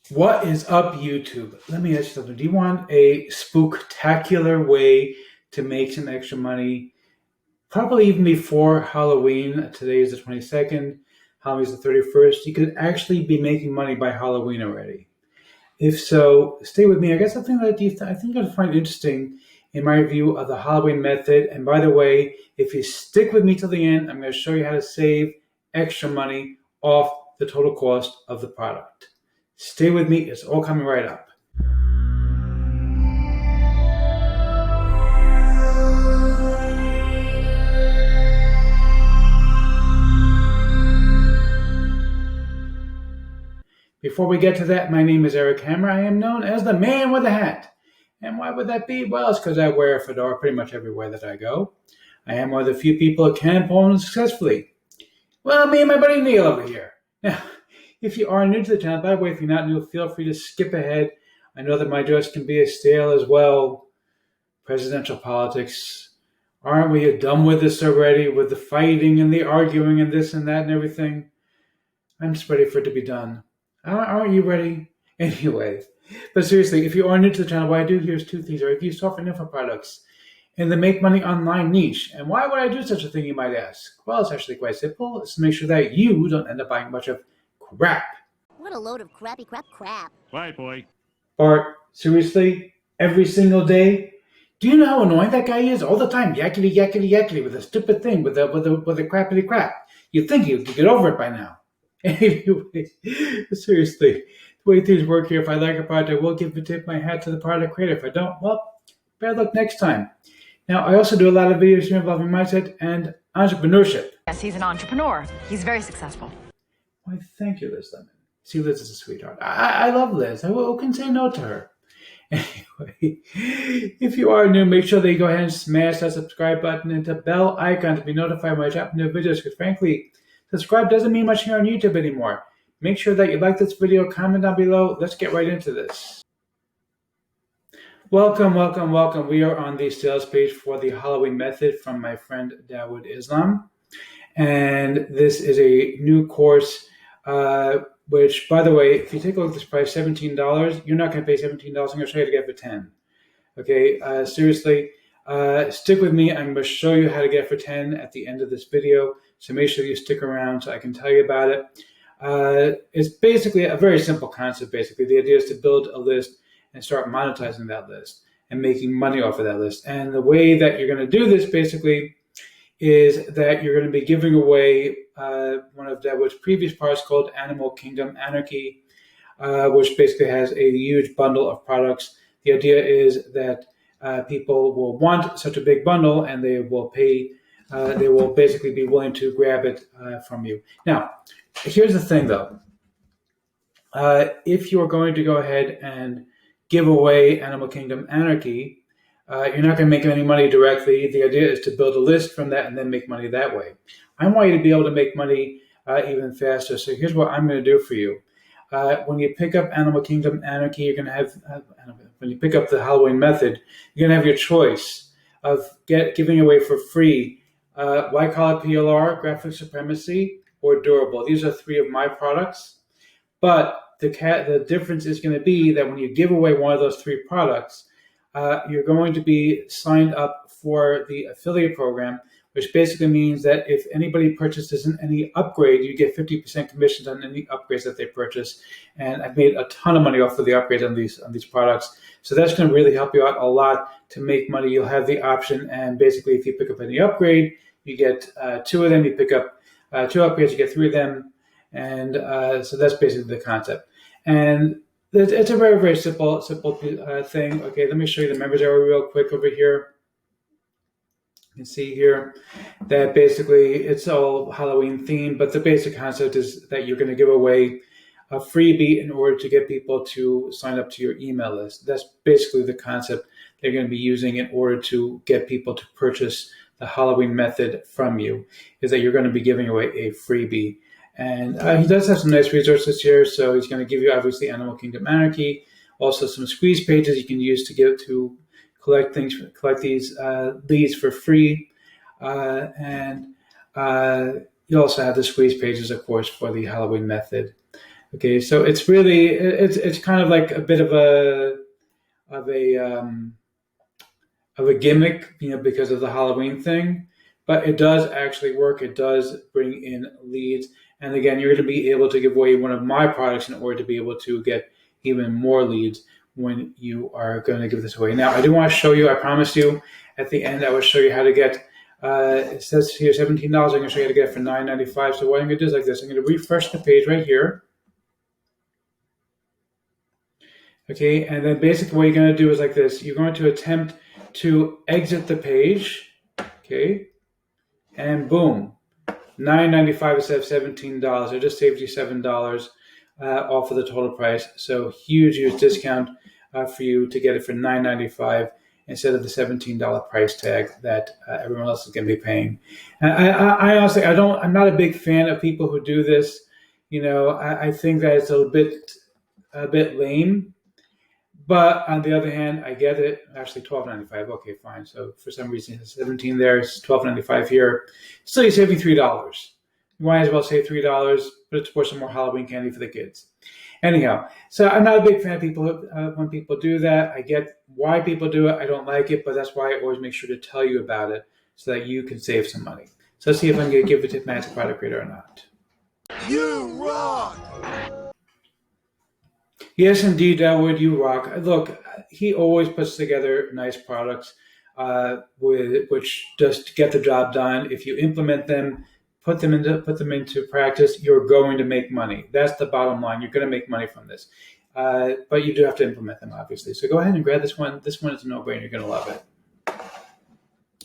What is up, YouTube? Let me ask you something. Do you want a spooktacular way to make some extra money? Probably even before Halloween. Today is the 22nd. Halloween is the 31st. You could actually be making money by Halloween already. If so, stay with me. I got something that I think you'll find interesting in my review of the Halloween method. And by the way, if you stick with me till the end, I'm going to show you how to save extra money off the total cost of the product. Stay with me. It's all coming right up. Before we get to that, my name is Eric Hammer. I am known as the man with the hat. And why would that be? Well, it's because I wear a fedora pretty much everywhere that I go. I am one of the few people who can perform successfully. Well, me and my buddy Neil over here. Now, if you are new to the channel, by the way, if you're not new, feel free to skip ahead. I know that my jokes can be stale as well. Presidential politics. Aren't we done with this already? With the fighting and the arguing and this and that and everything? I'm just ready for it to be done. Aren't you ready? Anyway, but seriously, if you are new to the channel, what I do here is two things. I review software and info products in the make money online niche. And why would I do such a thing, you might ask? Well, it's actually quite simple. It's to make sure that you don't end up buying a bunch of crap. What a load of crappy crap. Right, boy. Bart, seriously? Every single day? Do you know how annoying that guy is? All the time, yakety, yakety, yakety, with a stupid thing, with a crappity crap. You'd think he could get over it by now. Anyway, seriously, the way things work here, if I like a product, I will tip my hat to the product creator. If I don't, well, bad luck next time. Now, I also do a lot of videos here involving mindset and entrepreneurship. Yes, he's an entrepreneur. He's very successful. Why, thank you, Liz Lemon. See, Liz is a sweetheart. I love Liz. Who can say no to her? Anyway, if you are new, make sure that you go ahead and smash that subscribe button and the bell icon to be notified when I drop new videos, because frankly, subscribe doesn't mean much here on YouTube anymore. Make sure that you like this video, comment down below. Let's get right into this. Welcome. We are on the sales page for the Halloween method from my friend Dawood Islam. And this is a new course, which, by the way, if you take a look at this price, $17, you're not going to pay $17. I'm going to show you how to get it for $10. Okay, seriously, stick with me. I'm going to show you how to get it for $10 at the end of this video. So make sure you stick around so I can tell you about it. It's basically a very simple concept, basically. The idea is to build a list and start monetizing that list and making money off of that list. And the way that you're going to do this, basically, is that you're going to be giving away one of Dawood's previous parts called Animal Kingdom Anarchy, which basically has a huge bundle of products. The idea is that people will want such a big bundle and they will pay. They will basically be willing to grab it from you. Now, here's the thing, though. If you're going to go ahead and give away Animal Kingdom Anarchy, you're not going to make any money directly. The idea is to build a list from that and then make money that way. I want you to be able to make money even faster. So here's what I'm going to do for you. When you pick up Animal Kingdom Anarchy, you're going to have, when you pick up the Halloween method, you're going to have your choice of giving away for free Collar PLR, Graphics Supremacy, or Durable. These are three of my products. But the difference is going to be that when you give away one of those three products, you're going to be signed up for the affiliate program, which basically means that if anybody purchases any upgrade, you get 50% commissions on any upgrades that they purchase. And I've made a ton of money off of the upgrades on these products. So that's going to really help you out a lot to make money. You'll have the option, and basically if you pick up any upgrade, you get two of them. You pick up two upgrades, you get three of them. And so that's basically the concept. And it's a very, very simple thing. Okay, let me show you the members area real quick over here. You can see here that basically it's all Halloween themed, but the basic concept is that you're going to give away a freebie in order to get people to sign up to your email list. That's basically the concept they're going to be using in order to get people to purchase the Halloween method from you, is that you're going to be giving away a freebie. And he does have some nice resources here. So he's going to give you, obviously, Animal Kingdom Anarchy, also some squeeze pages you can use to collect these leads for free. And you also have the squeeze pages, of course, for the Halloween method. Okay, so it's really it's kind of like a bit of a um, of a gimmick, because of the Halloween thing, but it does actually work. It does bring in leads, and again, you're going to be able to give away one of my products in order to be able to get even more leads when you are going to give this away. Now, I do want to show you. I promised you at the end I will show you how to get. It says here $17. I'm going to show you how to get it for $9.95. So what I'm going to do is like this. I'm going to refresh the page right here. Okay, and then basically what you're going to do is like this. You're going to attempt to exit the page. Okay, and boom, $9.95 instead of $17. I just saved you $7 off of the total price. So huge discount for you to get it for $9.95 instead of the $17 price tag that everyone else is going to be paying. And I honestly, I'm not a big fan of people who do this. I think that it's a bit lame. But on the other hand, I get it. Actually, $12.95. Okay, fine. So for some reason, it's 17 there. It's $12.95 here. Still, you're saving $3. You might as well save $3, but it's for some more Halloween candy for the kids. Anyhow, so I'm not a big fan of people when people do that. I get why people do it. I don't like it, but that's why I always make sure to tell you about it so that you can save some money. So let's see if I'm going to give it to Master Product Creator or not. You rock! Yes, indeed, Elwood, you rock. Look, he always puts together nice products which just get the job done. If you implement them, put them into practice, you're going to make money. That's the bottom line. You're going to make money from this. But you do have to implement them, obviously. So go ahead and grab this one. This one is a no-brainer. You're going to love it.